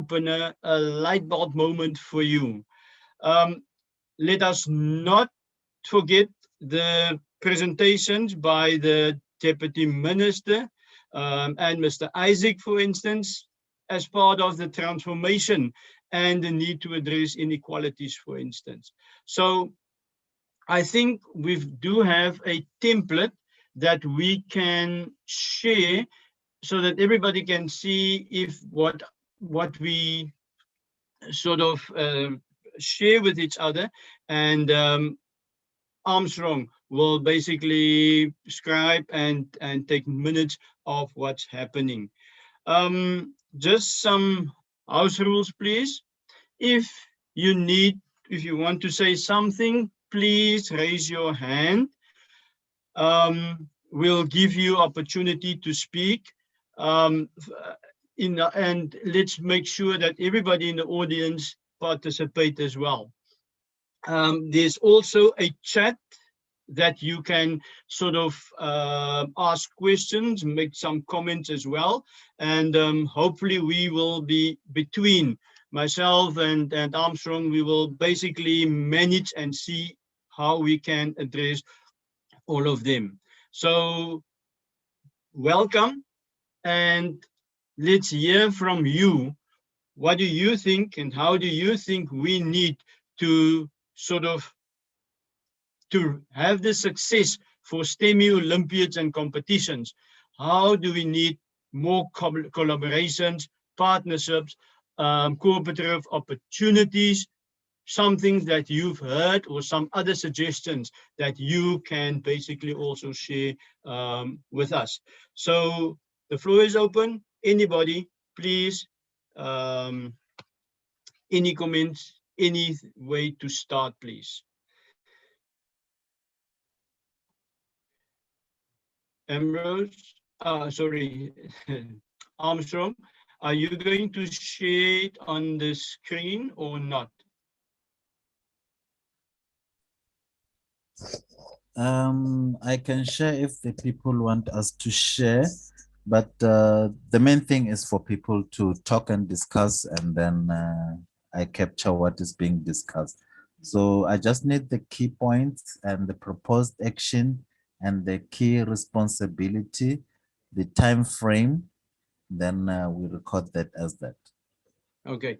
eye-opener, a light bulb moment for you. Let us not forget the presentations by the Deputy Minister and Mr. Isaac, for instance, as part of the transformation and the need to address inequalities, for instance. So I think we do have a template that we can share so that everybody can see if what we sort of share with each other, and Armstrong will basically scribe and take minutes of what's happening. Just some house rules, please. If you want to say something, please raise your hand. We'll give you opportunity to speak. And let's make sure that everybody in the audience participate as well. There's also a chat that you can sort of ask questions, make some comments as well. And hopefully we will be between myself and Armstrong, we will basically manage and see how we can address all of them. So welcome, and let's hear from you. What do you think, and how do you think we need to sort of to have the success for STEMI Olympiads and competitions? How do we need more collaborations, partnerships, cooperative opportunities, something that you've heard, or some other suggestions that you can basically also share with us? So the floor is open. Anybody, please, any comments, any way to start, please? Ambrose, sorry, Armstrong, are you going to share it on the screen or not? I can share if the people want us to share, but the main thing is for people to talk and discuss, and then I capture what is being discussed. So I just need the key points and the proposed action and the key responsibility, the time frame, then we record that as that. Okay.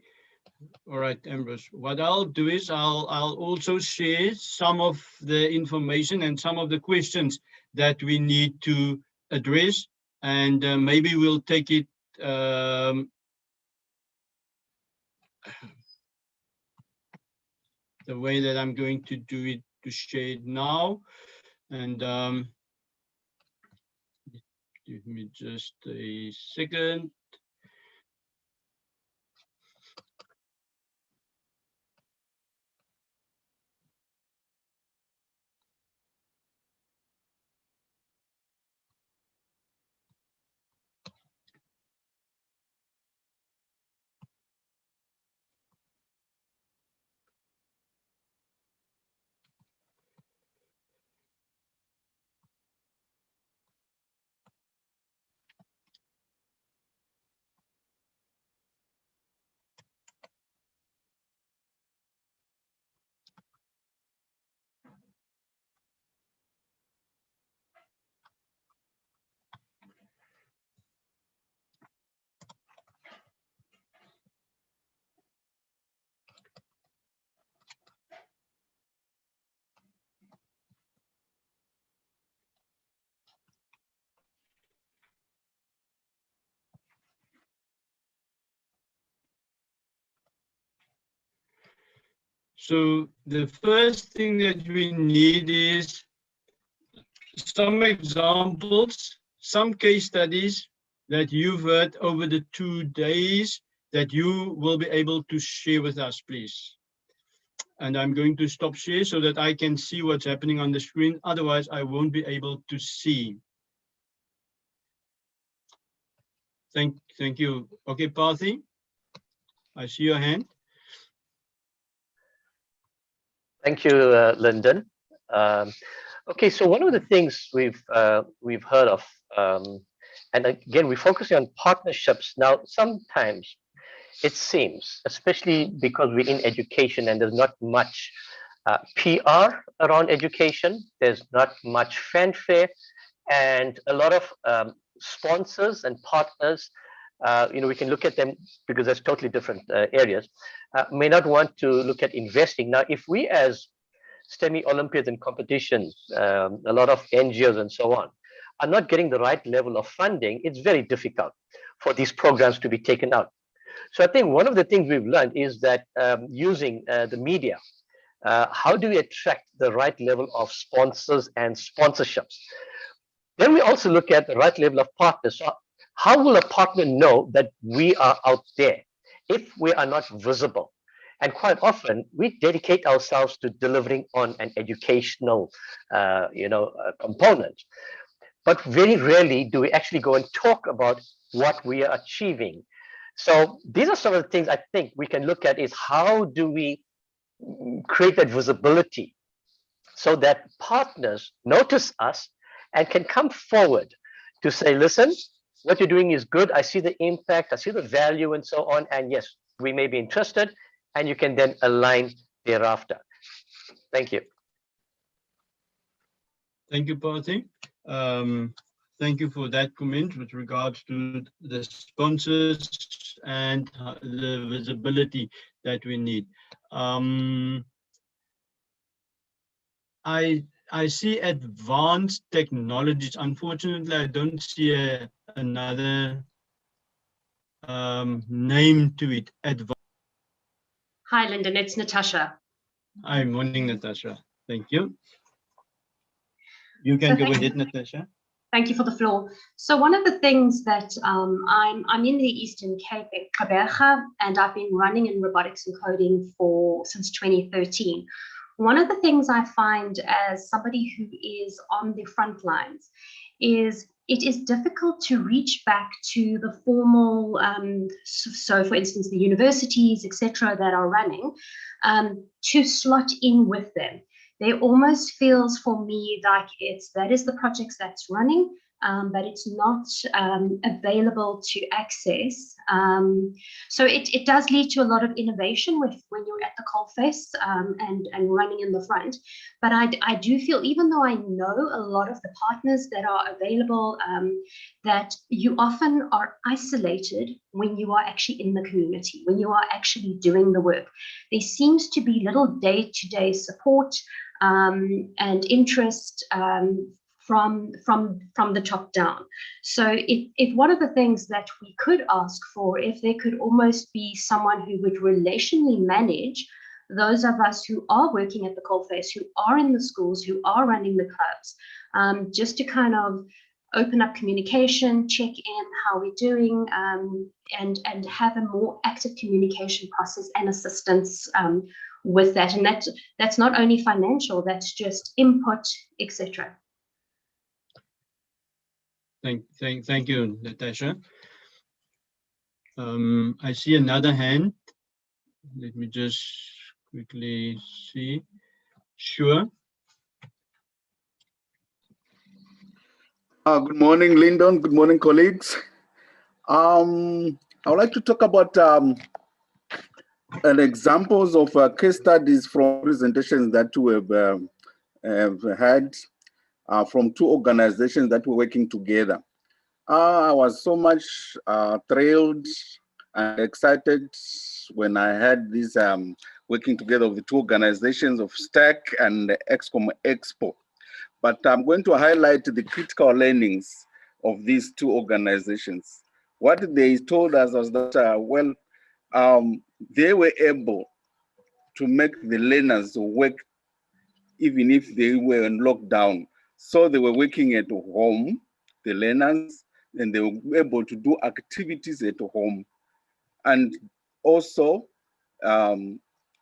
All right, Ambrose. What I'll do is I'll also share some of the information and some of the questions that we need to address, and maybe we'll take it the way that I'm going to do it, to share it now. And give me just a second. So the first thing that we need is some examples, some case studies that you've heard over the 2 days that you will be able to share with us, please. And I'm going to stop share so that I can see what's happening on the screen. Otherwise, I won't be able to see. Thank you. Okay, Parthy, I see your hand. Thank you, Lyndon. Okay, so one of the things we've heard of, and again, we're focusing on partnerships. Now, sometimes it seems, especially because we're in education and there's not much PR around education, there's not much fanfare, and a lot of sponsors and partners, we can look at them because there's totally different areas, may not want to look at investing. Now, if we as STEMI Olympiads and competitions, a lot of NGOs and so on, are not getting the right level of funding, it's very difficult for these programs to be taken out. So I think one of the things we've learned is that using the media, how do we attract the right level of sponsors and sponsorships? Then we also look at the right level of partners. So how will a partner know that we are out there if we are not visible? And quite often we dedicate ourselves to delivering on an educational, component. But very rarely do we actually go and talk about what we are achieving. So these are some of the things I think we can look at, is how do we create that visibility so that partners notice us and can come forward to say, listen, what you're doing is good. I see the impact, I see the value and so on. And yes, we may be interested, and you can then align thereafter. Thank you. Thank you, Parthy. Thank you for that comment with regards to the sponsors and the visibility that we need. I see advanced technologies. Unfortunately, I don't see another name to it. Hi, Lyndon, it's Natasha. Hi, morning, Natasha. Thank you. You can go ahead, Natasha. Thank you for the floor. So one of the things that I'm in the Eastern Cape at Gqeberha, and I've been running in robotics and coding since 2013. One of the things I find as somebody who is on the front lines is it is difficult to reach back to the formal, so for instance, the universities, etc., that are running, to slot in with them. There almost feels for me like that is the projects that's running, but it's not available to access. So it does lead to a lot of innovation when you're at the coalface and running in the front. But I do feel, even though I know a lot of the partners that are available, that you often are isolated when you are actually in the community, when you are actually doing the work. There seems to be little day-to-day support and interest from the top down. So if one of the things that we could ask for, if there could almost be someone who would relationally manage those of us who are working at the coalface, who are in the schools, who are running the clubs, just to kind of open up communication, check in how we're doing, and have a more active communication process and assistance with that. And that's not only financial, that's just input, etc. Thank you, Natasha. I see another hand. Let me just quickly see. Sure. Good morning, Lyndon. Good morning, colleagues. I would like to talk about examples of case studies from presentations that we have had from two organizations that were working together. I was so much thrilled and excited when I had this working together of the two organizations of STEC and Excom Expo. But I'm going to highlight the critical learnings of these two organizations. What they told us was that, they were able to make the learners work even if they were in lockdown. So they were working at home, the learners, and they were able to do activities at home. And also,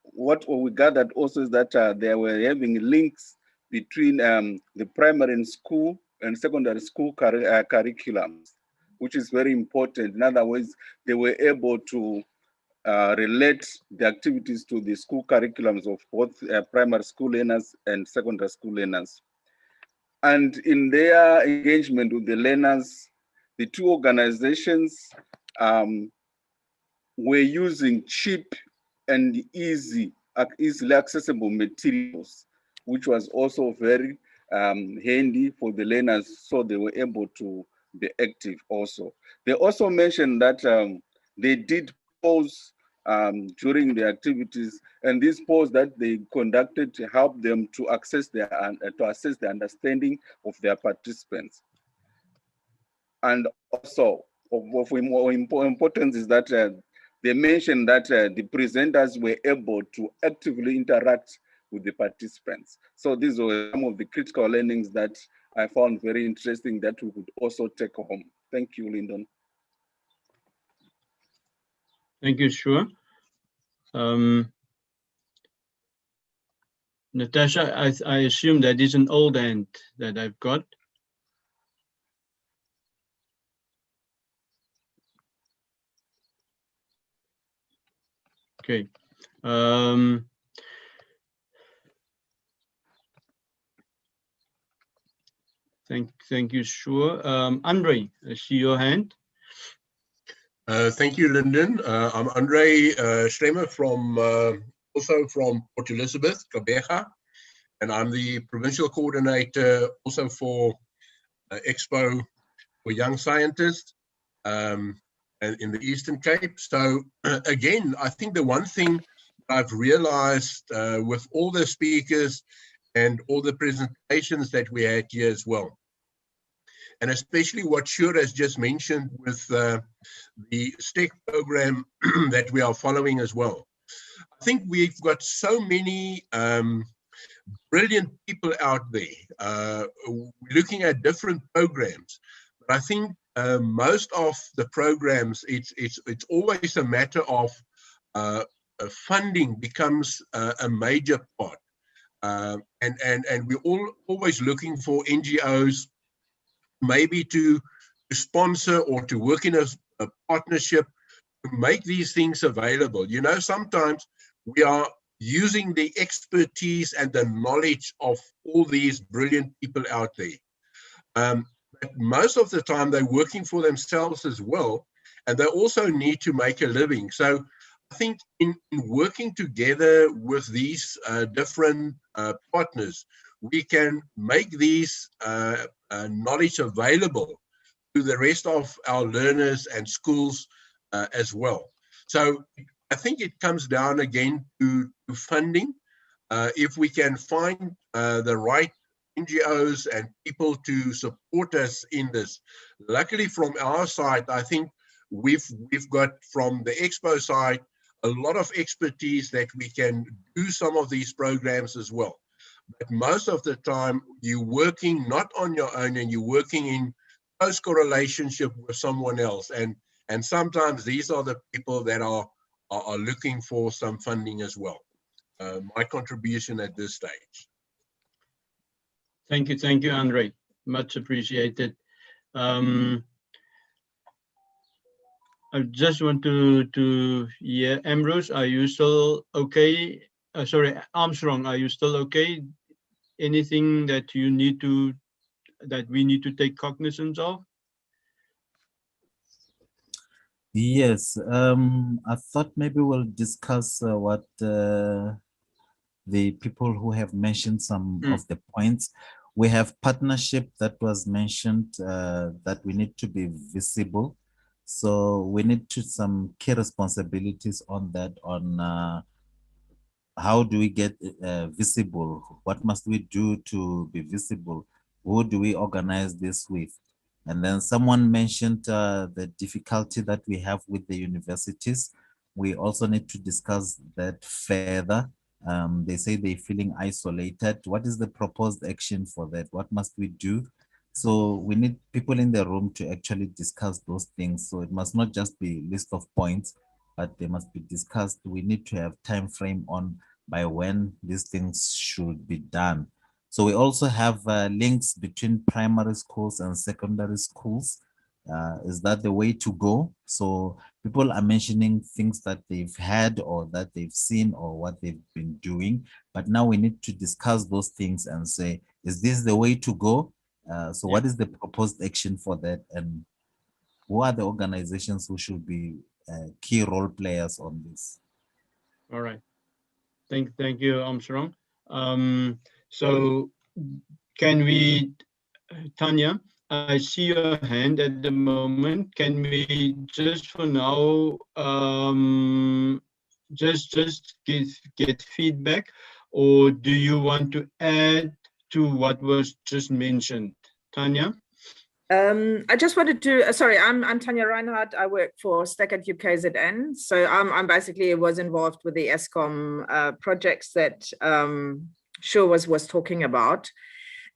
what we gathered also is that they were having links between the primary school and secondary school curriculums, which is very important. In other words, they were able to relate the activities to the school curriculums of both primary school learners and secondary school learners. And in their engagement with the learners, the two organizations were using cheap and easily accessible materials, which was also very handy for the learners, so they were able to be active also. They also mentioned that they did polls during the activities, and these polls that they conducted to help them to assess the understanding of their participants. And also, of more importance is that they mentioned that the presenters were able to actively interact with the participants. So these were some of the critical learnings that I found very interesting that we could also take home. Thank you, Lyndon. Thank you, Shua. Natasha, I assume that is an old hand that I've got. Okay. Thank you, Shua. Andre, I see your hand. Thank you, Lyndon. I'm Andre Schlemmer from also from Port Elizabeth, Gqeberha, and I'm the provincial coordinator also for Expo for Young Scientists and in the Eastern Cape. So again, I think the one thing I've realized with all the speakers and all the presentations that we had here as well, and especially what Shura has just mentioned with the STEC program that we are following as well. I think we've got so many brilliant people out there looking at different programs. But I think most of the programs, it's always a matter of funding becomes a major part. And we're always looking for NGOs maybe to sponsor or to work in a partnership to make these things available. You know, sometimes we are using the expertise and the knowledge of all these brilliant people out there. But most of the time they're working for themselves as well, and they also need to make a living. So I think in working together with these different partners, we can make these knowledge available to the rest of our learners and schools as well. So I think it comes down again to funding. If we can find the right NGOs and people to support us in this. Luckily from our side, I think we've got from the Expo side a lot of expertise that we can do some of these programs as well. But most of the time you're working not on your own and you're working in close correlationship with someone else. And sometimes these are the people that are looking for some funding as well. My contribution at this stage. Thank you, Andre. Much appreciated. I just want to hear, Ambrose, are you still okay? Sorry, Armstrong, are you still okay? Anything that you need to, that we need to take cognizance of? Yes, I thought maybe we'll discuss what the people who have mentioned some of the points. We have partnership that was mentioned, that we need to be visible. So we need to some key responsibilities on that, on how do we get visible? What must we do to be visible? Who do we organize this with? And then someone mentioned the difficulty that we have with the universities. We also need to discuss that further. They say they're feeling isolated. What is the proposed action for that? What must we do? So we need people in the room to actually discuss those things. So it must not just be list of points, but they must be discussed. We need to have time frame on by when these things should be done. So we also have links between primary schools and secondary schools. Is that the way to go? So people are mentioning things that they've had or that they've seen or what they've been doing. But now we need to discuss those things and say, is this the way to go? What is the proposed action for that? And who are the organizations who should be key role players on this. All right. Thank you, Armstrong. So can we, Tanya, I see your hand at the moment. Can we just for now just get feedback, or do you want to add to what was just mentioned, Tanya? I just wanted to, sorry, I'm Tanya Reinhardt. I work for Stack at UKZN. So I'm basically was involved with the ESCOM projects that Shul was talking about.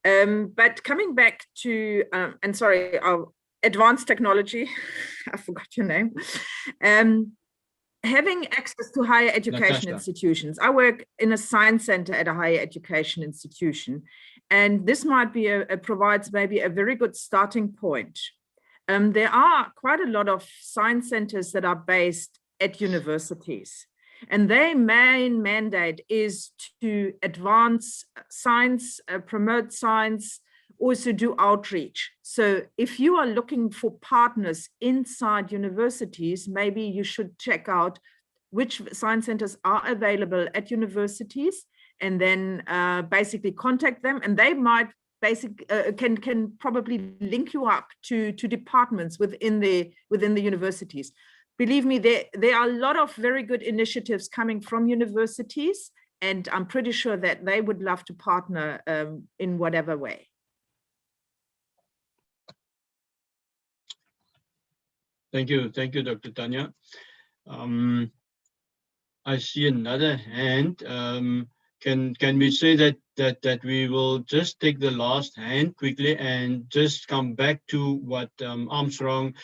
But coming back to, and sorry, advanced technology, I forgot your name. Having access to higher education institutions. I work in a science center at a higher education institution, and this might be provides maybe a very good starting point. There are quite a lot of science centers that are based at universities, and their main mandate is to advance science, promote science, also do outreach. So if you are looking for partners inside universities, maybe you should check out which science centers are available at universities, and then basically contact them, and they might can probably link you up to departments within the universities. Believe me, there are a lot of very good initiatives coming from universities, and I'm pretty sure that they would love to partner in whatever way. Thank you, Dr. Tanya. I see another hand. Can we say that we will just take the last hand quickly and just come back to what Armstrong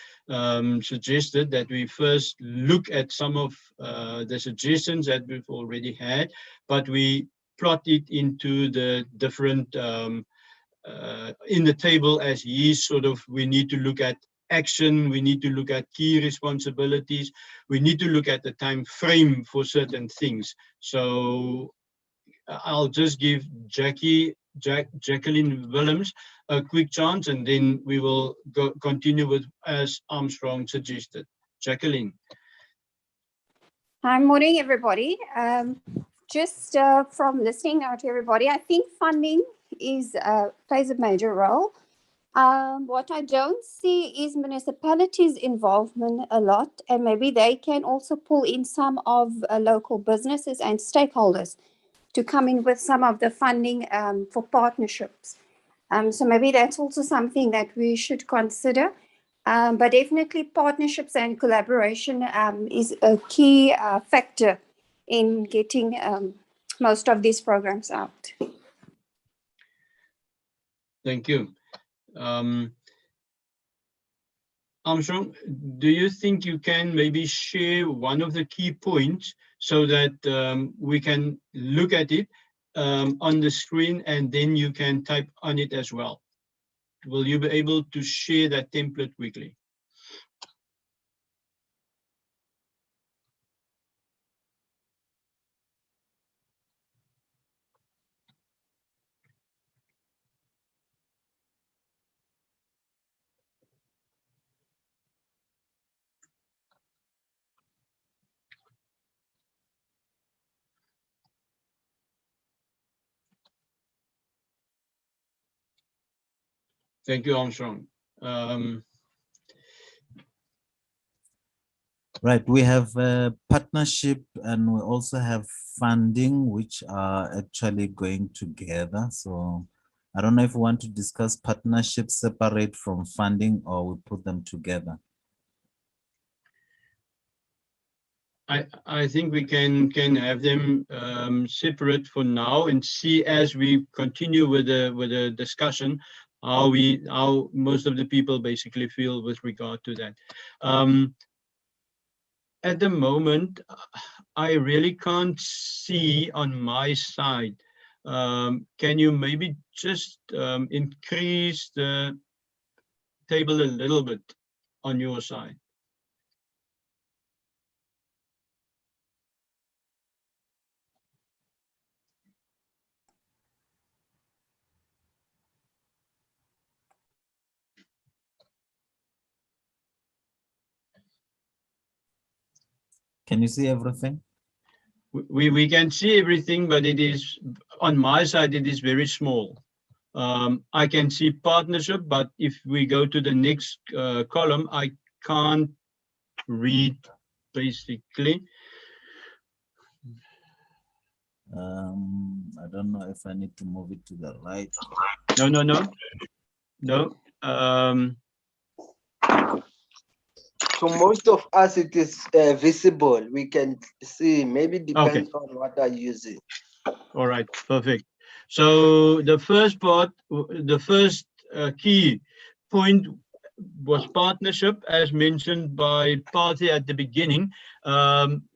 suggested, that we first look at some of the suggestions that we've already had, but we plot it into the different in the table as he sort of, we need to look at action, we need to look at key responsibilities, we need to look at the time frame for certain things. So I'll just give Jacqueline Willems a quick chance, and then we will continue with as Armstrong suggested. Jacqueline. Hi, morning, everybody. Just from listening now to everybody, I think funding plays a major role. What I don't see is municipalities' involvement a lot, and maybe they can also pull in some of local businesses and stakeholders to come in with some of the funding for partnerships. So maybe that's also something that we should consider. But definitely partnerships and collaboration is a key factor in getting most of these programs out. Thank you. Armstrong, do you think you can maybe share one of the key points so that we can look at it on the screen, and then you can type on it as well? Will you be able to share that template quickly? Thank you, Armstrong. Right, we have a partnership and we also have funding, which are actually going together. So I don't know if we want to discuss partnerships separate from funding or we put them together. I think we can have them separate for now, and see as we continue with the discussion how most of the people basically feel with regard to that. At the moment, I really can't see on my side. Can you maybe just increase the table a little bit on your side? Can you see everything? We can see everything, but it is on my side, it is very small. I can see partnership, but if we go to the next column, I can't read basically. I don't know if I need to move it to the right. No. So most of us, it is visible. We can see, maybe depends on what I use it. All right, perfect. So the first part, the first key point was partnership, as mentioned by Patty at the beginning.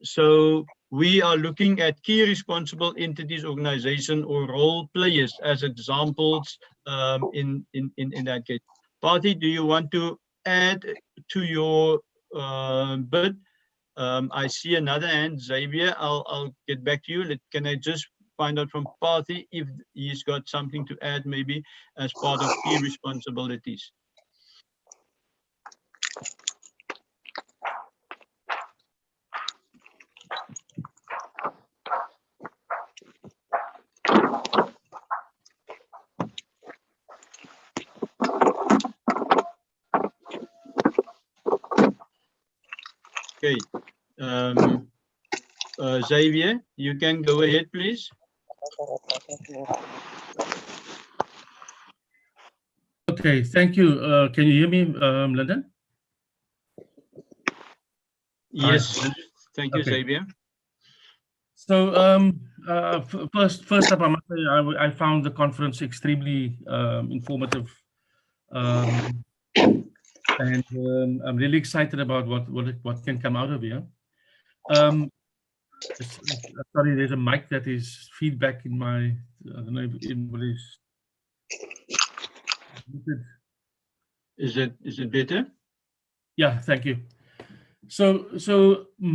So we are looking at key responsible entities, organization, or role players as examples in that case. Patty, do you want to add to your bit? I see another hand, Xavier. I'll get back to you. Can I just find out from Patty if he's got something to add, maybe as part of key responsibilities? Okay. Xavier, you can go ahead, please. Okay, thank you. Can you hear me, London? Yes, thank you, Okay. Xavier. So first up, I must say I found the conference extremely informative, and I'm really excited about what can come out of here. Sorry, there's a mic that is feedback in my. I don't know if anybody's. Is it better? Yeah, thank you. So I'm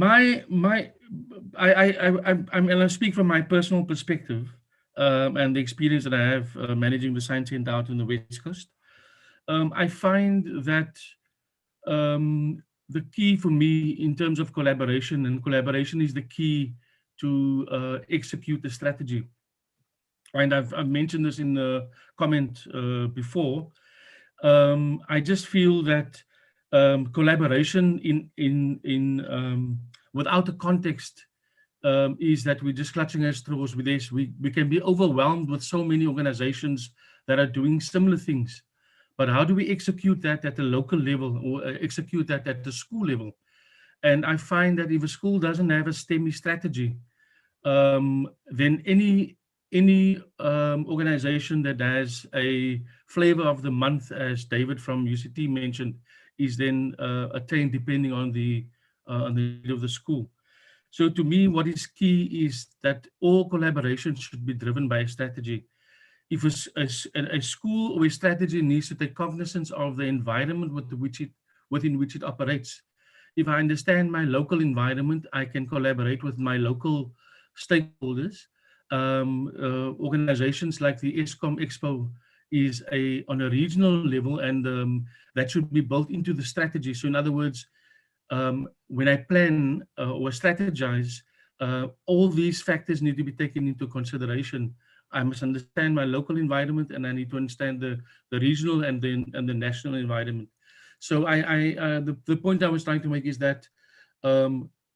going to speak from my personal perspective and the experience that I have managing the science center out in the West Coast. I find that the key for me in terms of collaboration, and collaboration is the key to execute the strategy. And I've mentioned this in the comment before. I just feel that collaboration without the context is that we're just clutching our straws with this. We can be overwhelmed with so many organizations that are doing similar things. But how do we execute that at the local level, or execute that at the school level? And I find that if a school doesn't have a STEMI strategy, then any organization that has a flavor of the month, as David from UCT mentioned, is then attained depending on the need of the school. So to me, what is key is that all collaboration should be driven by a strategy. If a school or a strategy needs to take cognizance of the environment within which it operates. If I understand my local environment, I can collaborate with my local stakeholders. Organizations like the ESCOM Expo is on a regional level, and that should be built into the strategy. So in other words, when I plan or strategize, all these factors need to be taken into consideration. I must understand my local environment, and I need to understand the regional and the national environment. So the point I was trying to make is that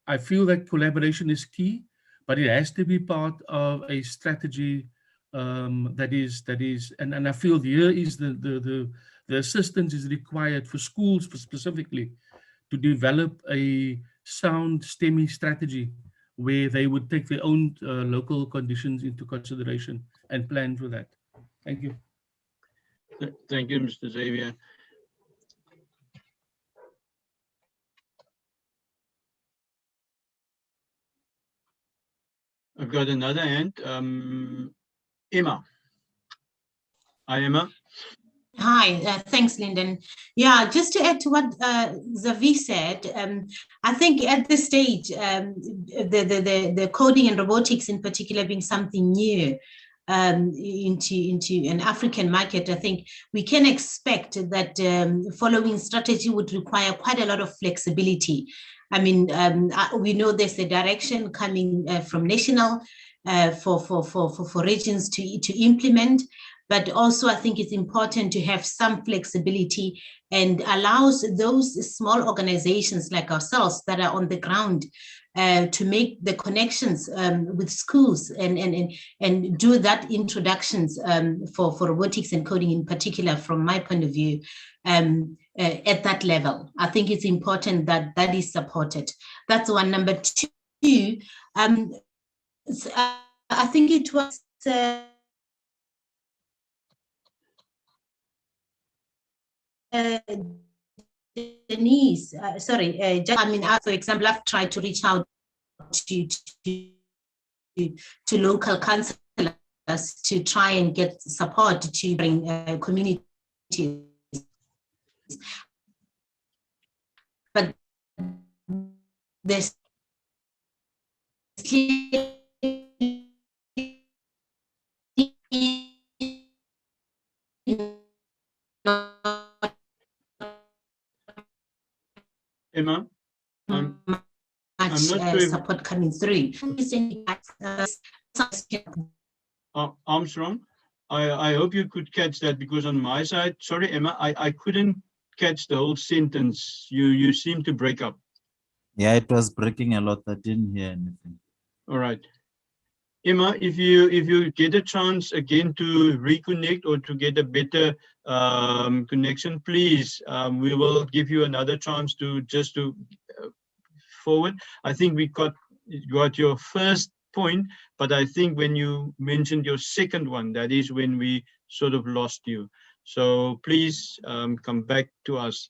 I feel that collaboration is key, but it has to be part of a strategy that is, and I feel here is the assistance is required for schools specifically to develop a sound STEMI strategy where they would take their own local conditions into consideration and plan for that. Thank you. Thank you, Mr. Xavier. I've got another hand. Emma. Hi, Emma. Hi, thanks, Lyndon. Yeah, just to add to what Xavier said, I think at this stage, the coding and robotics in particular being something new into an African market, I think we can expect that following strategy would require quite a lot of flexibility. I mean, we know there's a direction coming from national for regions to implement, but also I think it's important to have some flexibility and allows those small organizations like ourselves that are on the ground to make the connections with schools and do that introductions for robotics and coding in particular, from my point of view, at that level. I think it's important that that is supported. That's one. Number two, I think it was Denise, sorry, I mean, for example, I've tried to reach out to local councillors to try and get support to bring communities. But there's Emma, I'm not sure if support coming through. Armstrong, I hope you could catch that, because on my side, sorry, Emma, I couldn't catch the whole sentence. You seem to break up. Yeah, it was breaking a lot. I didn't hear anything. All right. Emma, if you get a chance again to reconnect or to get a better connection, please, we will give you another chance to forward. I think we got your first point, but I think when you mentioned your second one, that is when we sort of lost you. So please come back to us.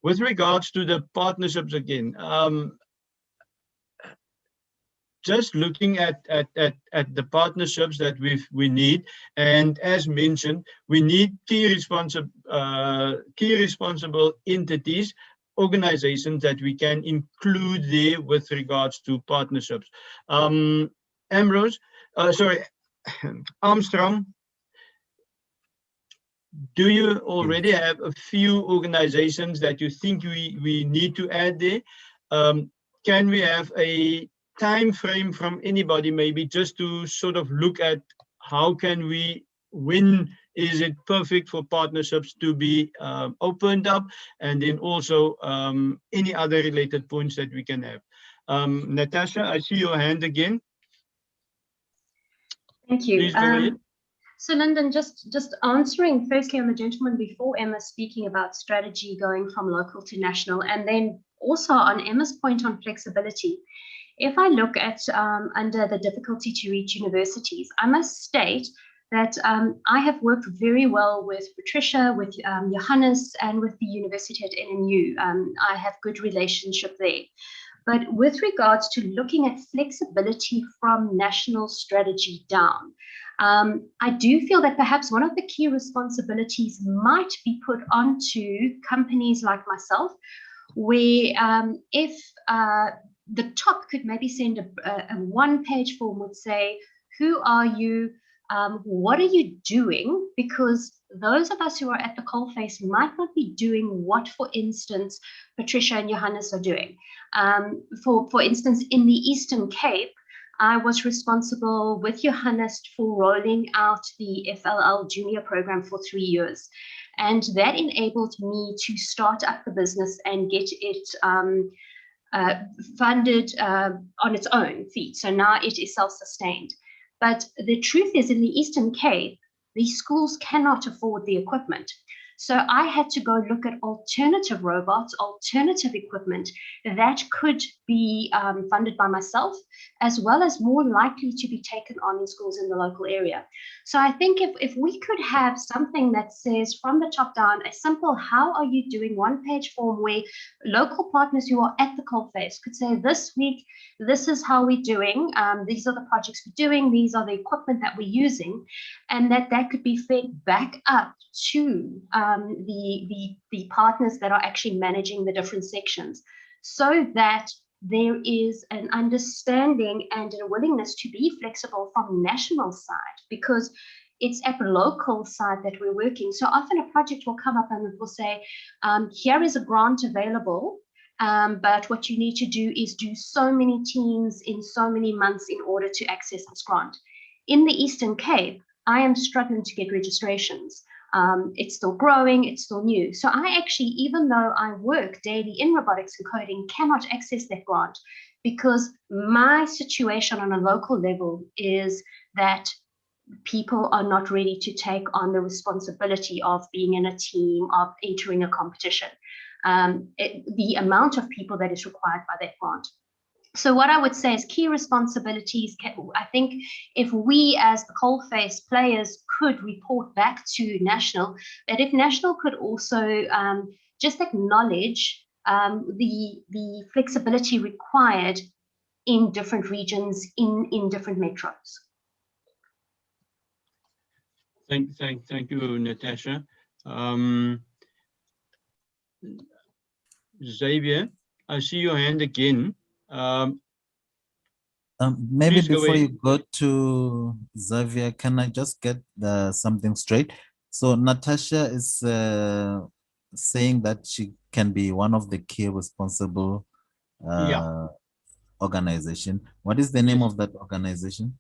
With regards to the partnerships again, just looking at the partnerships that we need, and as mentioned, we need key responsible entities, organizations that we can include there with regards to partnerships. Armstrong, do you already have a few organizations that you think we need to add there? Can we have a time frame from anybody, maybe, just to sort of look at how can we, when is it perfect for partnerships to be opened up, and then also any other related points that we can have. Natasha, I see your hand again. Thank you. Please go ahead. So Lyndon, just answering firstly on the gentleman before Emma speaking about strategy going from local to national, and then also on Emma's point on flexibility. If I look at under the difficulty to reach universities, I must state that I have worked very well with Patricia, with Johannes, and with the university at NNU. I have good relationship there. But with regards to looking at flexibility from national strategy down, I do feel that perhaps one of the key responsibilities might be put onto companies like myself, where if the top could maybe send a one-page form, would say, who are you? What are you doing? Because those of us who are at the coalface might not be doing what, for instance, Patricia and Johannes are doing. For instance, in the Eastern Cape, I was responsible with Johannes for rolling out the FLL junior program for 3 years. And that enabled me to start up the business and get it funded on its own feet. So now it is self-sustained. But the truth is, in the Eastern Cape, these schools cannot afford the equipment. So I had to go look at alternative robots, alternative equipment that could be funded by myself, as well as more likely to be taken on in schools in the local area. So I think if we could have something that says from the top down, a simple how are you doing one-page form where local partners who are at the coalface could say, this week, this is how we're doing, these are the projects we're doing, these are the equipment that we're using, and that could be fed back up to the partners that are actually managing the different sections, so that there is an understanding and a willingness to be flexible from national side, because it's at the local side that we're working. So often a project will come up and it will say, here is a grant available, But what you need to do is do so many teams in so many months in order to access this grant. In the Eastern Cape, I am struggling to get registrations. It's still growing, it's still new. So I actually, even though I work daily in robotics and coding, cannot access that grant because my situation on a local level is that people are not ready to take on the responsibility of being in a team, of entering a competition. The amount of people that is required by that grant. So what I would say is key responsibilities. I think if we as the coalface players could report back to National, that if National could also just acknowledge the flexibility required in different regions, in different metros. Thank you, Natasha. Xavier, I see your hand again. Maybe before you go to Xavier, can I just get something straight? So Natasha is saying that she can be one of the key responsible organization. What is the name of that organization?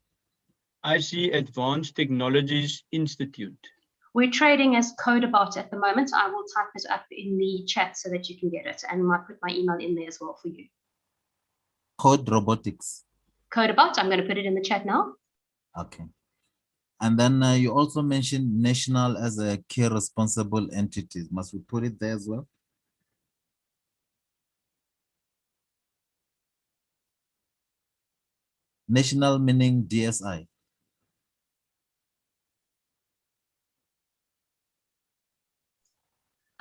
IC Advanced Technologies Institute. We're trading as Codebot at the moment. I will type it up in the chat so that you can get it, and I'll put my email in there as well for you. Code Robotics. Codebot, I'm going to put it in the chat now. Okay. And then you also mentioned National as a key responsible entity. Must we put it there as well? National meaning DSI.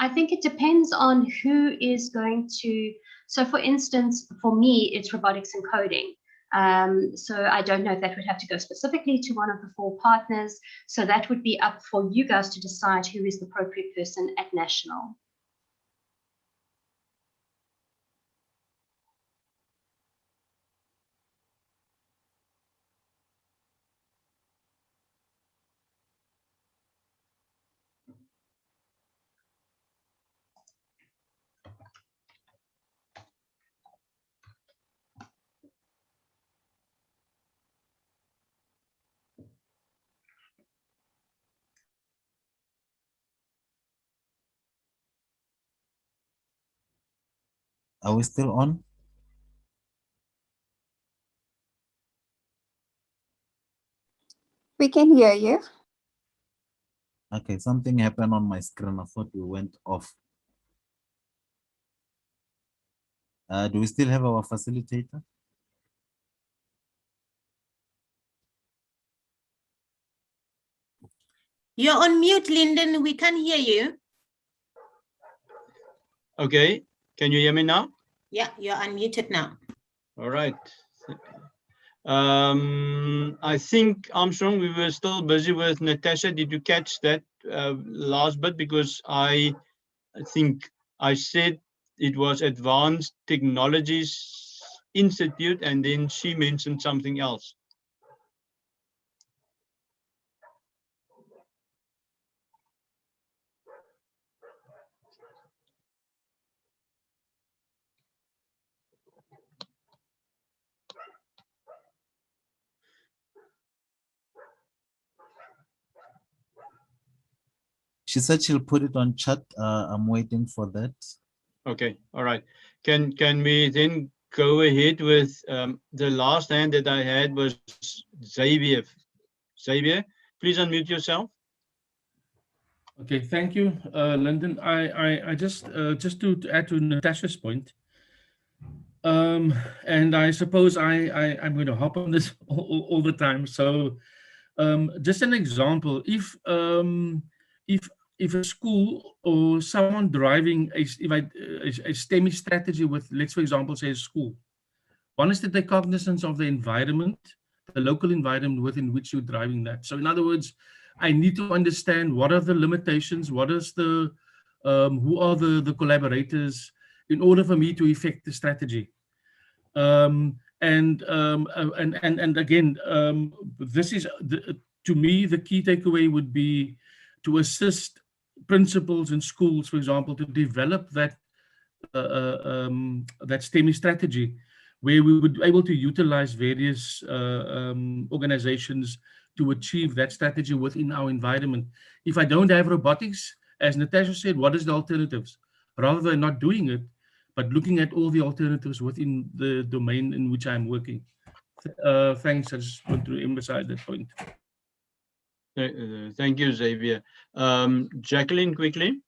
I think it depends on who is going to, so for instance, for me, it's robotics and coding. So I don't know if that would have to go specifically to one of the 4 partners. So that would be up for you guys to decide who is the appropriate person at National. Are we still on? We can hear you. Okay, something happened on my screen. I thought we went off. Do we still have our facilitator? You're on mute, Lyndon. We can hear you. Okay, can you hear me now? Yeah, you're unmuted now. All right. I think, Armstrong, we were still busy with Natasha. Did you catch that last bit? Because I think I said it was Advanced Technologies Institute, and then she mentioned something else. She said she'll put it on chat. I'm waiting for that. Okay, all right. Can we then go ahead with the last hand that I had was Xavier. Xavier, please unmute yourself. Okay, thank you, Lyndon. I just to add to Natasha's point, and I suppose I'm going to hop on this all the time. So, just an example: if a school or someone driving a STEMI strategy with, let's for example, say a school, one is to take cognizance of the environment, the local environment within which you're driving that. So in other words, I need to understand what are the limitations, what is the, who are the collaborators in order for me to effect the strategy. And again, this is, to me, the key takeaway would be to assist principals in schools, for example, to develop that that STEMI strategy, where we would be able to utilize various organizations to achieve that strategy within our environment. If I don't have robotics, as Natasha said, what is the alternatives? Rather than not doing it, but looking at all the alternatives within the domain in which I'm working. Thanks, I just want to emphasize that point. Thank you, Xavier. Jacqueline, quickly.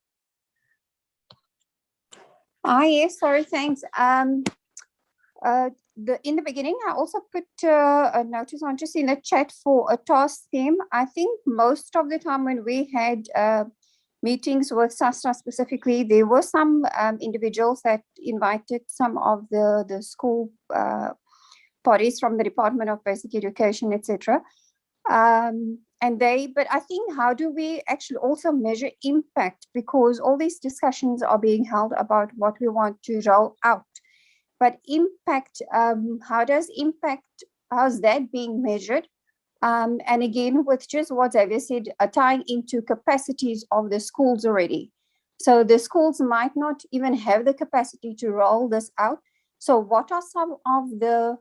Yes, sorry, thanks. In the beginning, I also put a notice on just in the chat for a task theme. I think most of the time when we had meetings with SASTRA specifically, there were some individuals that invited some of the school bodies from the Department of Basic Education, etc. But I think, how do we actually also measure impact? Because all these discussions are being held about what we want to roll out. But impact, how's that being measured? And again, with just what Xavier said, tying into capacities of the schools already. So the schools might not even have the capacity to roll this out. So what are some of the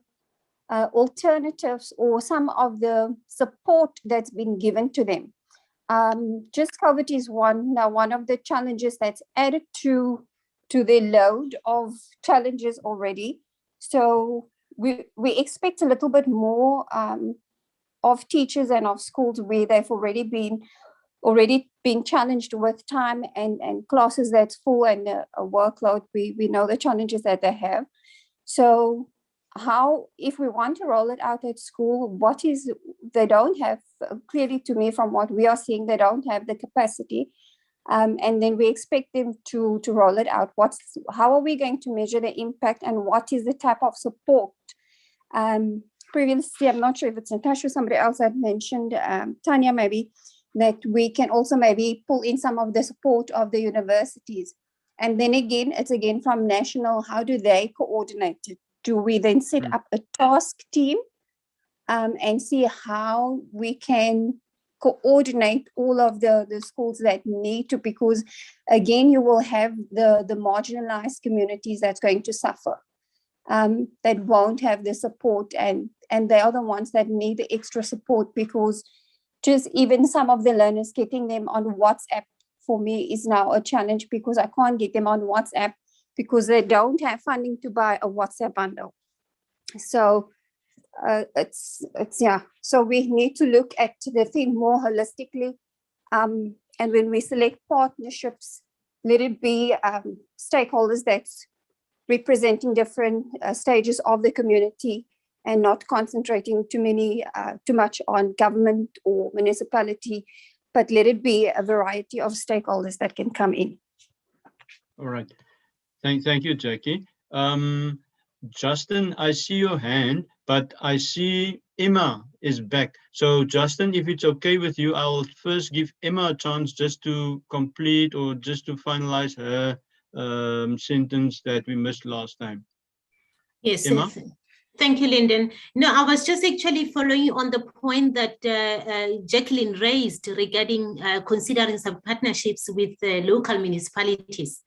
alternatives or some of the support that's been given to them? Just COVID is one of the challenges that's added to the load of challenges already. So we expect a little bit more of teachers and of schools where they've already been challenged with time and classes that's full and a workload. We know the challenges that they have. So how, if we want to roll it out at school, they don't have, clearly to me from what we are seeing, they don't have the capacity. And then we expect them to roll it out. How are we going to measure the impact, and what is the type of support? Previously, I'm not sure if it's Natasha or somebody else had mentioned, Tanya maybe, that we can also maybe pull in some of the support of the universities. And then again, it's again from national, how do they coordinate it? Do we then set up a task team and see how we can coordinate all of the schools that need to, because again, you will have the marginalized communities that's going to suffer, that won't have the support, and they are the ones that need the extra support, because just even some of the learners, getting them on WhatsApp for me is now a challenge, because I can't get them on WhatsApp because they don't have funding to buy a WhatsApp bundle. So so we need to look at the thing more holistically, and when we select partnerships, let it be stakeholders that's representing different stages of the community, and not concentrating too much on government or municipality, but let it be a variety of stakeholders that can come in. All right, thank you, Jackie. Justin, I see your hand, but I see Emma is back. So Justin, if it's okay with you, I'll first give Emma a chance just to complete or just to finalize her sentence that we missed last time. Yes, Emma? Thank you, Lyndon. No, I was just actually following on the point that Jacqueline raised regarding considering some partnerships with local municipalities.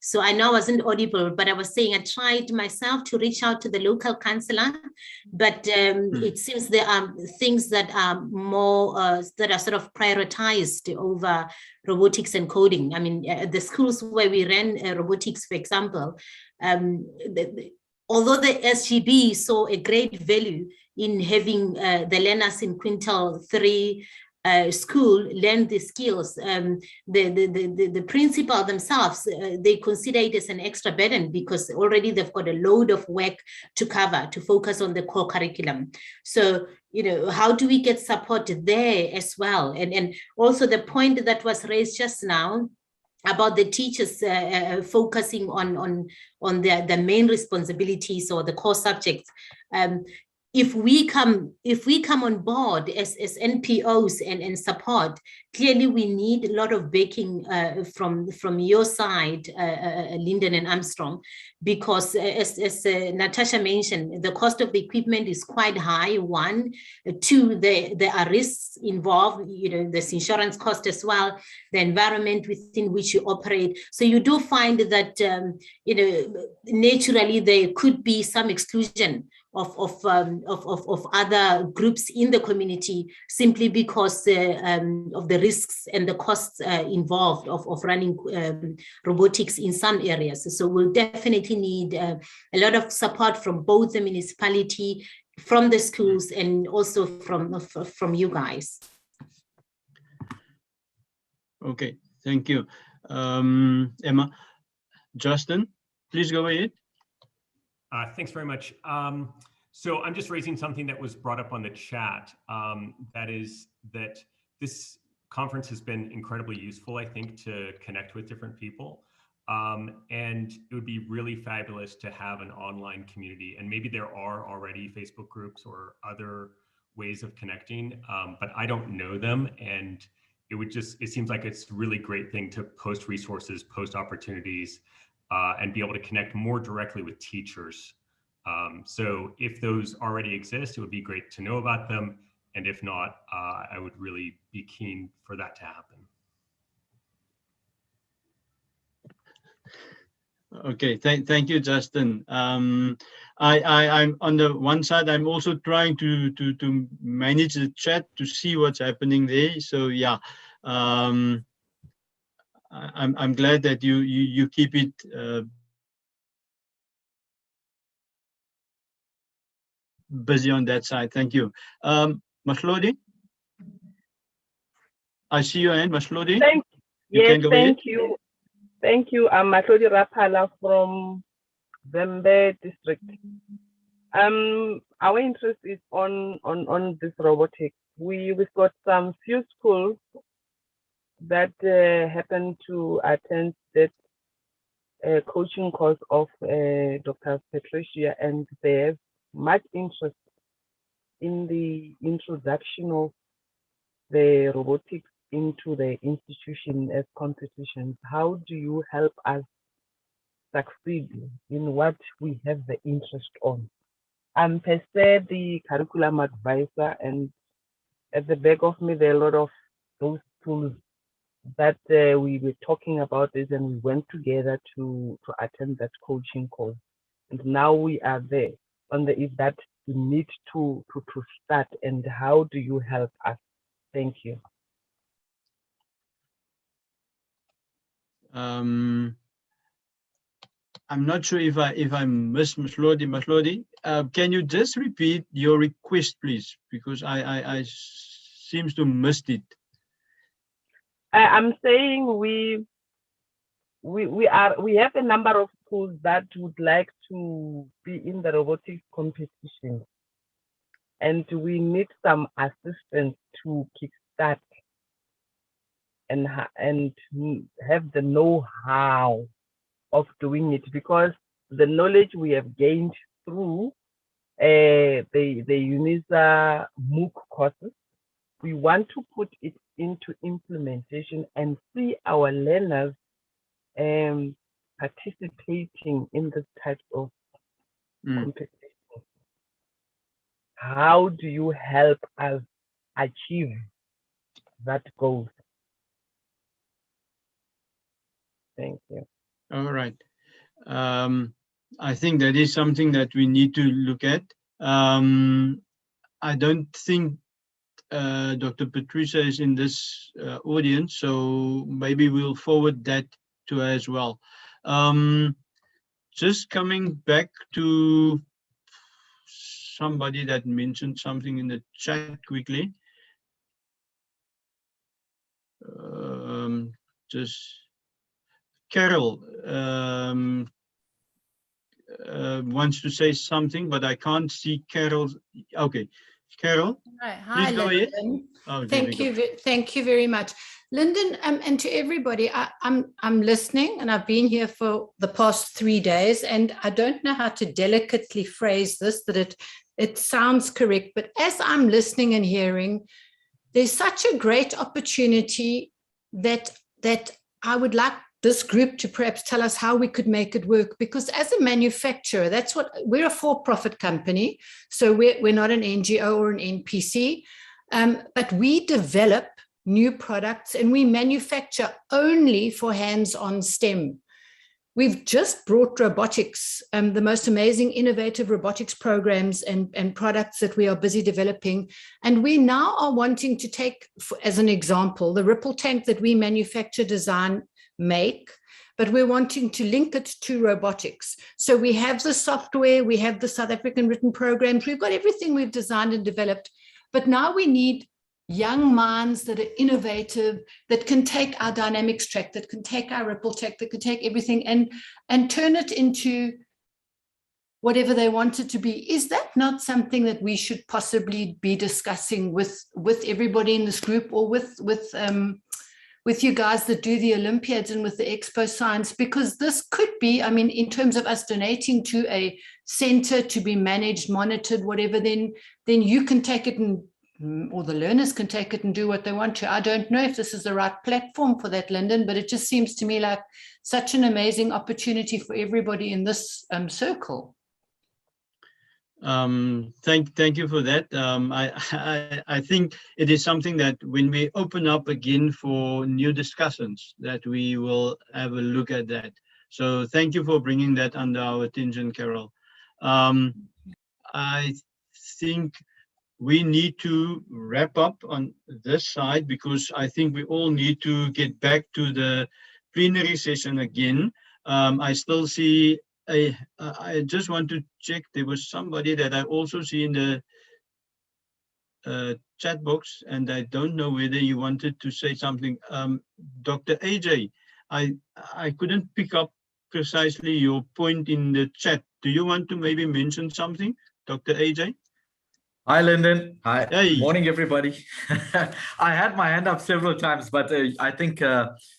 So I know I wasn't audible, but I was saying I tried myself to reach out to the local councillor, but it seems there are things that are more, that are sort of prioritized over robotics and coding. I mean, the schools where we ran robotics, for example, although the SGB saw a great value in having the learners in Quintile 3 school learn the skills, the principal themselves, they consider it as an extra burden because already they've got a load of work to cover, to focus on the core curriculum. So, you know, how do we get support there as well? And also the point that was raised just now about the teachers focusing on the main responsibilities or the core subjects. if we come on board as NPOs and support, clearly we need a lot of backing from your side, Lyndon and Armstrong, because as Natasha mentioned, the cost of the equipment is quite high. One, two, there are risks involved. There's insurance cost as well, the environment within which you operate. So you do find that naturally there could be some exclusion of other groups in the community simply because of the risks and the costs involved of running robotics in some areas. So we'll definitely need a lot of support from both the municipality, from the schools, and also from you guys. Okay, thank you. Emma. Justin, please go ahead. Thanks very much. So I'm just raising something that was brought up on the chat. That is that this conference has been incredibly useful, I think, to connect with different people. And it would be really fabulous to have an online community. And maybe there are already Facebook groups or other ways of connecting, but I don't know them. And it seems like it's a really great thing to post resources, post opportunities, and be able to connect more directly with teachers. So if those already exist, it would be great to know about them. And if not, I would really be keen for that to happen. Okay, thank you, Justin. I'm on the one side, I'm also trying to manage the chat to see what's happening there. So yeah, I'm glad that you keep it busy on that side. Thank you. Mahlodi, I see your hand, Mahlodi. Yes, thank you. Thank you. I'm Mahlodi Rapala from Zembe district. Our interest is on this robotics. We've got some few schools that happen to attend that coaching course of Dr. Patricia, and they have much interest in the introduction of the robotics into the institution as competitions. How do you help us succeed in what we have the interest on? I'm per se the curriculum advisor, and at the back of me there are a lot of those tools that we were talking about this, and we went together to attend that coaching course, and now we are there. On the is that we need to start, and how do you help us? Thank you. I'm not sure if I missed Mahlodi. Can you just repeat your request, please? Because I seems to missed it. I'm saying we have a number of schools that would like to be in the robotics competition, and we need some assistance to kickstart and have the know-how of doing it, because the knowledge we have gained through the UNISA MOOC courses, we want to put it into implementation and see our learners participating in this type of competition. How do you help us achieve that goal? Thank you. All right. I think that is something that we need to look at. I don't think Dr. Patricia is in this audience, so maybe we'll forward that to her as well. Just coming back to somebody that mentioned something in the chat quickly. Just Carol wants to say something, but I can't see Carol's. Okay, Carol. Hi, Lyndon. Oh, thank you very much, Lyndon, and to everybody. I'm listening, and I've been here for the past 3 days, and I don't know how to delicately phrase this that it sounds correct, but as I'm listening and hearing, there's such a great opportunity that I would like this group to perhaps tell us how we could make it work, because as a manufacturer, that's what we're, a for-profit company. So we're not an NGO or an NPC, but we develop new products and we manufacture only for hands-on STEM. We've just brought robotics, the most amazing innovative robotics programs and products that we are busy developing. And we now are wanting to take, as an example, the Ripple tank that we manufacture, design, make, but we're wanting to link it to robotics. So we have the software, we have the South African written programs, we've got everything we've designed and developed, but now we need young minds that are innovative, that can take our dynamics track, that can take our Ripple tech, that can take everything and turn it into whatever they want it to be. Is that not something that we should possibly be discussing with everybody in this group, or with you guys that do the Olympiads and with the Expo Science? Because this could be, I mean, in terms of us donating to a center to be managed, monitored, whatever, then you can take it and, or the learners can take it and do what they want to. I don't know if this is the right platform for that, Lyndon, but it just seems to me like such an amazing opportunity for everybody in this circle. Thank you for that. I think it is something that when we open up again for new discussions, that we will have a look at that. So thank you for bringing that under our attention, Carol. I think we need to wrap up on this side, because I think we all need to get back to the plenary session again. I still see I just want to check. There was somebody that I also see in the chat box, and I don't know whether you wanted to say something. Dr. AJ, I couldn't pick up precisely your point in the chat. Do you want to maybe mention something, Dr. AJ? Hi, Lyndon. Hi. Hey. Morning, everybody. I had my hand up several times, but I think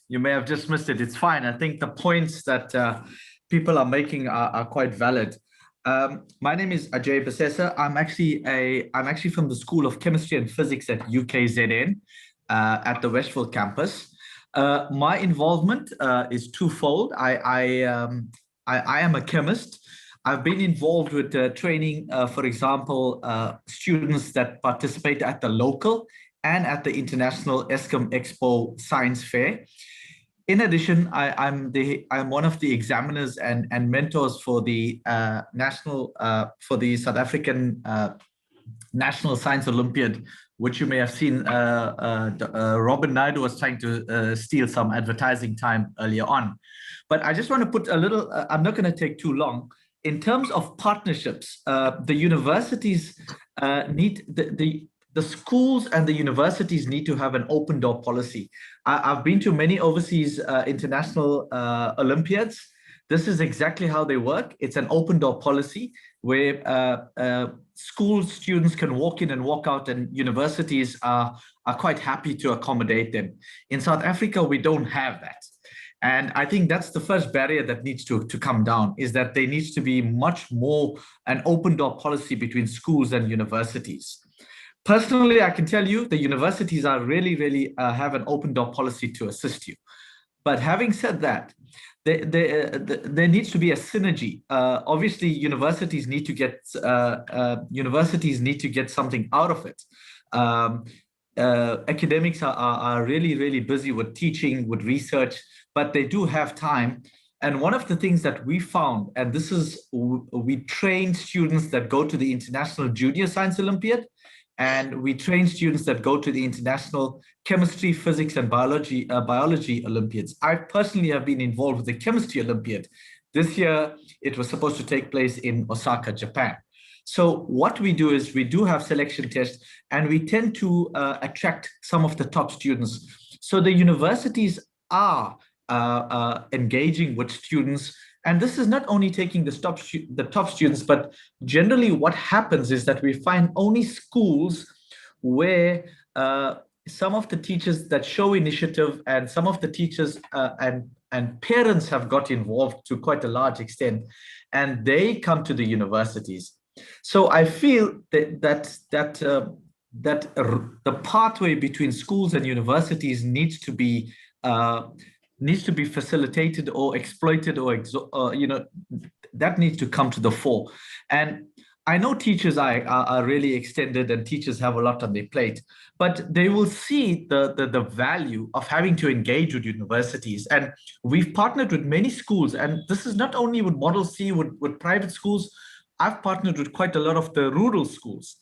you may have just missed it. It's fine. I think the points that people are making are quite valid. My name is Ajay Basesa. I'm actually from the School of Chemistry and Physics at UKZN at the Westfield campus. My involvement is twofold. I am a chemist. I've been involved with training, for example, students that participate at the local and at the International ESCOM Expo Science Fair. In addition, I'm one of the examiners and mentors for the South African National Science Olympiad, which you may have seen. Robin Naidu was trying to steal some advertising time earlier on. But I just want to put a little, I'm not going to take too long. In terms of partnerships, the universities need, the schools and the universities need to have an open door policy. I've been to many overseas international Olympiads. This is exactly how they work. It's an open door policy where school students can walk in and walk out, and universities are quite happy to accommodate them. In South Africa, we don't have that. And I think that's the first barrier that needs to come down, is that there needs to be much more an open door policy between schools and universities. Personally, I can tell you the universities are really have an open door policy to assist you. But having said that, there needs to be a synergy. Obviously, universities need to get something out of it. Academics are really busy with teaching, with research, but they do have time. And one of the things that we found, and this is, we train students that go to the International Junior Science Olympiad, and we train students that go to the International Chemistry, Physics, and Biology Olympiads. I personally have been involved with the Chemistry Olympiad. This year, it was supposed to take place in Osaka, Japan. So what we do is we do have selection tests, and we tend to attract some of the top students. So the universities are engaging with students. And this is not only taking the top students, but generally what happens is that we find only schools where some of the teachers that show initiative and some of the teachers and parents have got involved to quite a large extent, and they come to the universities. So I feel that the pathway between schools and universities needs to be facilitated or exploited, or that needs to come to the fore. And I know teachers are really extended, and teachers have a lot on their plate, but they will see the value of having to engage with universities. And we've partnered with many schools, and this is not only with Model C, with private schools. I've partnered with quite a lot of the rural schools,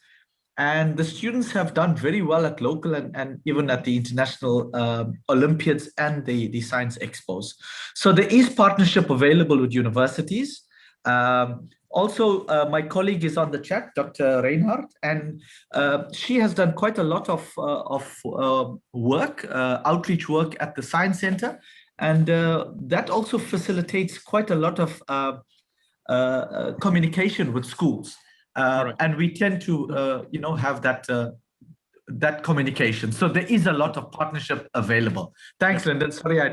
and the students have done very well at local and even at the international Olympiads and the science expos. So there is partnership available with universities. Also, my colleague is on the chat, Dr. Reinhardt, and she has done quite a lot of work, outreach work at the Science Center, and that also facilitates quite a lot of communication with schools. And we tend to, have that communication. So there is a lot of partnership available. Thanks, Lyndon. Sorry, I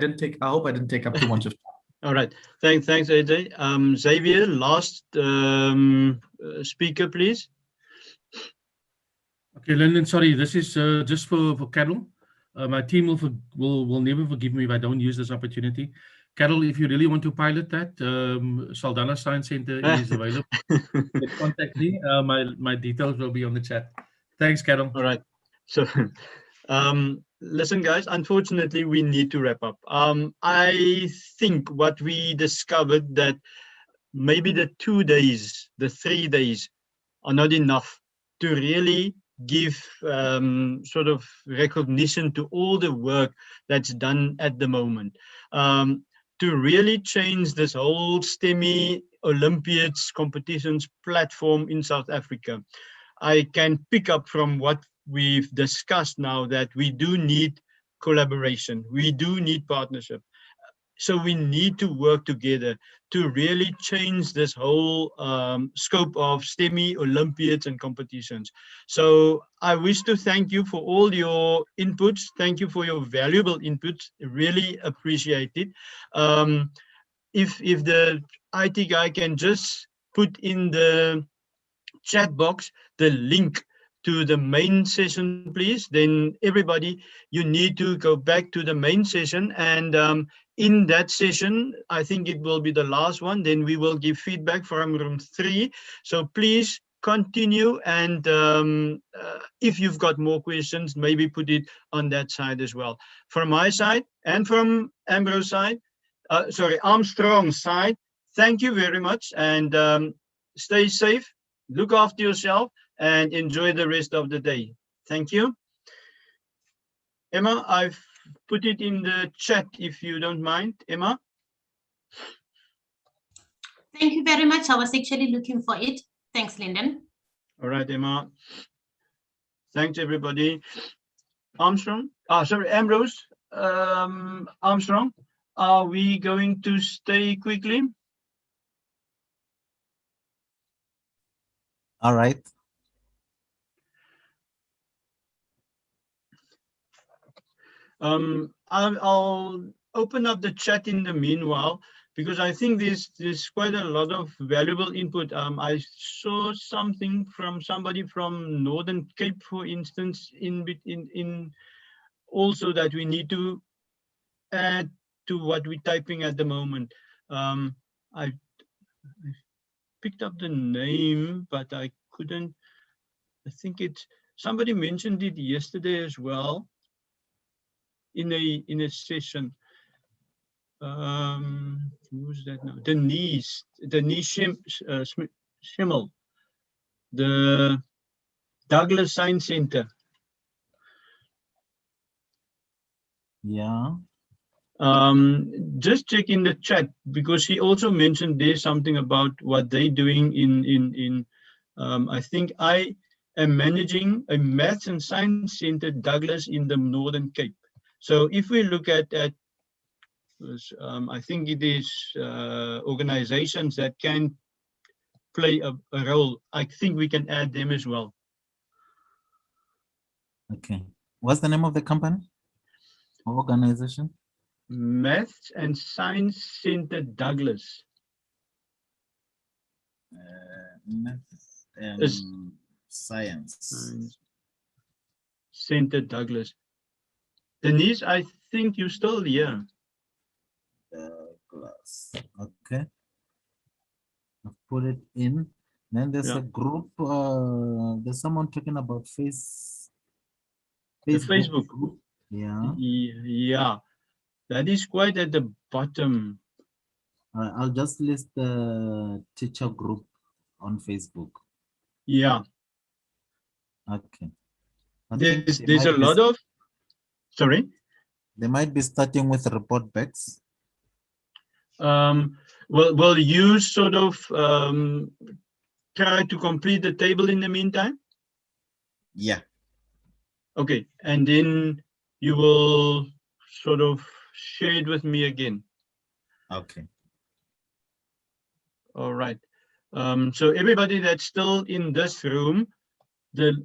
hope I didn't take up too much of time. All right. Thanks, AJ. Xavier, last speaker, please. Okay, Lyndon, sorry, this is just for Carol. My team will never forgive me if I don't use this opportunity. Carol, if you really want to pilot that, Saldanha Science Center is available. Contact me. My details will be on the chat. Thanks, Carol. All right. So, listen, guys, unfortunately, we need to wrap up. I think what we discovered that maybe the 2 days, the 3 days are not enough to really give sort of recognition to all the work that's done at the moment. To really change this whole STEMI Olympiads competitions platform in South Africa, I can pick up from what we've discussed now that we do need collaboration. We do need partnership. So we need to work together to really change this whole scope of STEMI Olympiads and competitions. So I wish to thank you for all your inputs. Thank you for your valuable inputs. Really appreciate it. If the IT guy can just put in the chat box the link to the main session, please, then everybody, you need to go back to the main session, and in that session, I think it will be the last one, then we will give feedback from room 3. So please continue, and if you've got more questions, maybe put it on that side as well. From my side and from Ambrose side, Armstrong's side, thank you very much, and stay safe, look after yourself, and enjoy the rest of the day. Thank you. Emma, I've put it in the chat if you don't mind. Emma? Thank you very much. I was actually looking for it. Thanks, Lyndon. All right, Emma. Thanks, everybody. Armstrong? Ambrose. Armstrong, are we going to stay quickly? All right. I'll open up the chat in the meanwhile, because I think there's quite a lot of valuable input. I saw something from somebody from Northern Cape, for instance, in also that we need to add to what we're typing at the moment. I picked up the name, but I couldn't. I think somebody mentioned it yesterday as well in a session. Who's that now? Denise Schimmel, the Douglas Science Center. Yeah. Just check in the chat, because he also mentioned there's something about what they're doing in I think I am managing a Maths and Science Center Douglas in the Northern Cape. So if we look at that, I think it is organizations that can play a role. I think we can add them as well. Okay. What's the name of the company? Organization? Maths and Science Center Douglas. Maths and Science Center, Douglas. Denise, I think you're still here. Douglas. Okay. I've put it in. Then there's a group. There's someone talking about Facebook. The Facebook group. Yeah. Yeah. That is quite at the bottom. I'll just list the teacher group on Facebook. Yeah. Okay. There's a lot of, sorry? They might be starting with report backs. Will you sort of try to complete the table in the meantime? Yeah. Okay, and then you will sort of share it with me again. Okay. All right. So everybody that's still in this room, the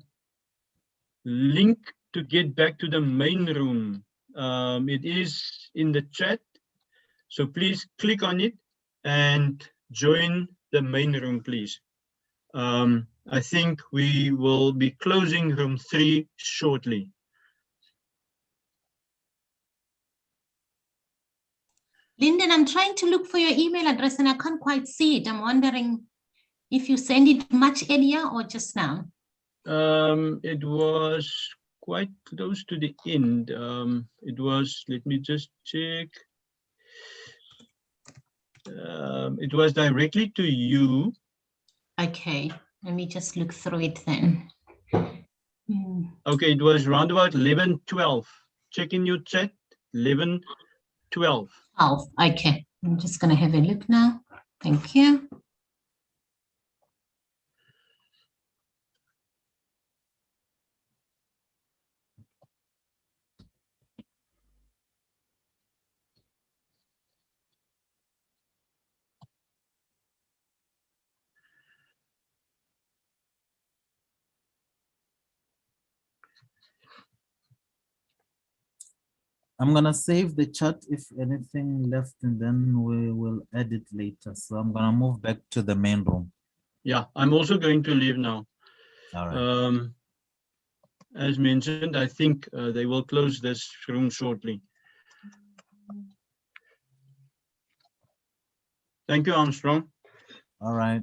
link to get back to the main room, it is in the chat. So please click on it and join the main room, please. I think we will be closing room 3 shortly. Lyndon, I'm trying to look for your email address and I can't quite see it. I'm wondering if you send it much earlier or just now. It was quite close to the end. It was, let me just check. It was directly to you. Okay, let me just look through it then. Okay, it was around about 11:12. Check in your chat, 11:12. Oh, okay. I'm just going to have a look now. Thank you. I'm gonna save the chat if anything left, and then we will edit later. So I'm gonna move back to the main room. Yeah, I'm also going to leave now. All right. As mentioned, I think they will close this room shortly. Thank you, Armstrong. All right.